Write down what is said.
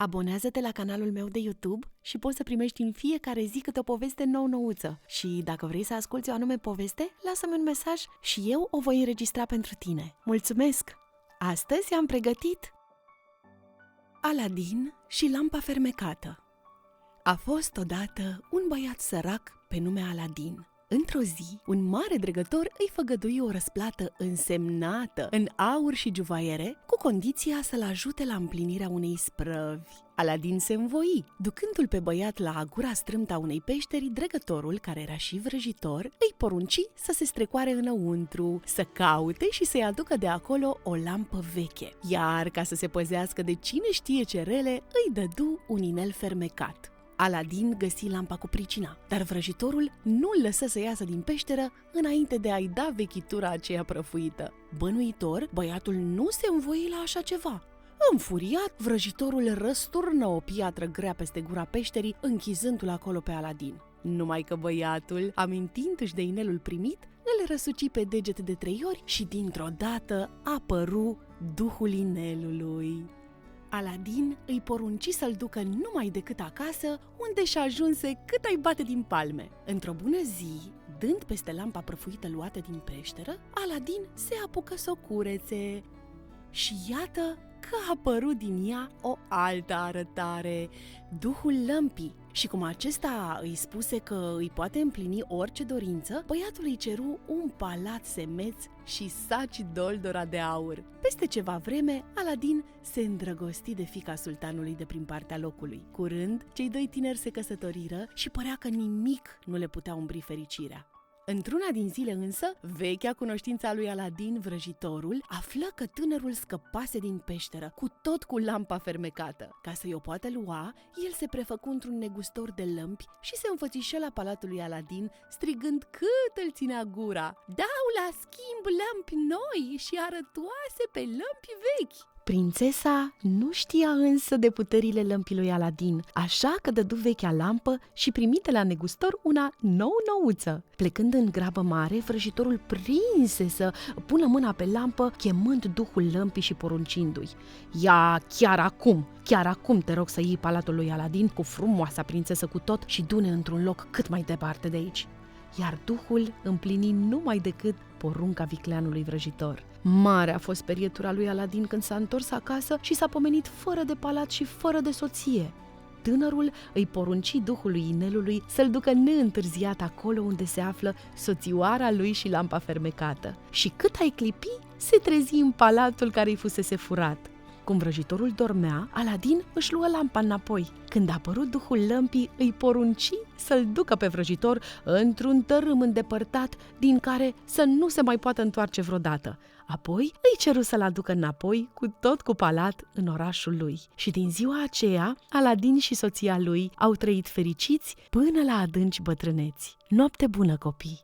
Abonează-te la canalul meu de YouTube și poți să primești în fiecare zi câte o poveste nou-nouță. Și dacă vrei să asculți o anume poveste, lasă-mi un mesaj și eu o voi înregistra pentru tine. Mulțumesc! Astăzi am pregătit Aladin și lampa fermecată. A fost odată un băiat sărac pe nume Aladin. Într-o zi, un mare dregător îi făgădui o răsplată însemnată în aur și juvaiere, cu condiția să-l ajute la împlinirea unei sprăvi. Aladin se învoi. Ducându-l pe băiat la gura strâmtă a unei peșteri, dregătorul, care era și vrăjitor, îi porunci să se strecoare înăuntru, să caute și să-i aducă de acolo o lampă veche. Iar, ca să se păzească de cine știe ce rele, îi dădu un inel fermecat. Aladin găsi lampa cu pricina, dar vrăjitorul nu-l lăsă să iasă din peșteră înainte de a-i da vechitura aceea prăfuită. Bănuitor, băiatul nu se învoi la așa ceva. Înfuriat, vrăjitorul răsturnă o piatră grea peste gura peșterii, închizându-l acolo pe Aladin. Numai că băiatul, amintindu-și de inelul primit, îl răsuci pe deget de 3 ori și dintr-o dată apăru duhul inelului. Aladin îi porunci să-l ducă numai decât acasă, unde și ajunse cât ai bate din palme. Într-o bună zi, dând peste lampa prăfuită luată din peșteră, Aladin se apucă să o curețe. Și iată că a apărut din ea o altă arătare, duhul lămpii. Și cum acesta îi spuse că îi poate împlini orice dorință, băiatul îi ceru un palat semeț și saci doldora de aur. Peste ceva vreme, Aladin se îndrăgosti de fiica sultanului de prin partea locului. Curând, cei 2 tineri se căsătoriră și părea că nimic nu le putea umbri fericirea. Într-una din zile însă, vechea cunoștința lui Aladin, vrăjitorul, află că tânărul scăpase din peșteră, cu lampa fermecată. Ca să-i o poată lua, el se prefăcu într-un negustor de lămpi și se înfățișă la palatul lui Aladin, strigând cât îl ținea gura: "Dau la schimb lămpi noi și arătoase pe lămpi vechi!" Prințesa nu știa însă de puterile lămpii lui Aladin, așa că dădu vechea lampă și primi de la negustor una nou-nouță. Plecând în grabă mare, vrăjitorul prinse să pună mâna pe lampă, chemând duhul lămpii și poruncindu-i: "Ia chiar acum te rog să iei palatul lui Aladin cu frumoasa prințesă cu tot și du-ne într-un loc cât mai departe de aici." Iar duhul împlini numai decât porunca vicleanului vrăjitor. Mare a fost sperietura lui Aladin când s-a întors acasă și s-a pomenit fără de palat și fără de soție. Tânărul îi porunci duhului inelului să-l ducă neîntârziat acolo unde se află soțioara lui și lampa fermecată. Și cât ai clipi, se trezi în palatul care îi fusese furat. Cum vrăjitorul dormea, Aladin își luă lampa înapoi. Când a apărut duhul lămpii, îi porunci să-l ducă pe vrăjitor într-un tărâm îndepărtat, din care să nu se mai poată întoarce vreodată. Apoi îi ceru să-l aducă înapoi, cu palat, în orașul lui. Și din ziua aceea, Aladin și soția lui au trăit fericiți până la adânci bătrâneți. Noapte bună, copii!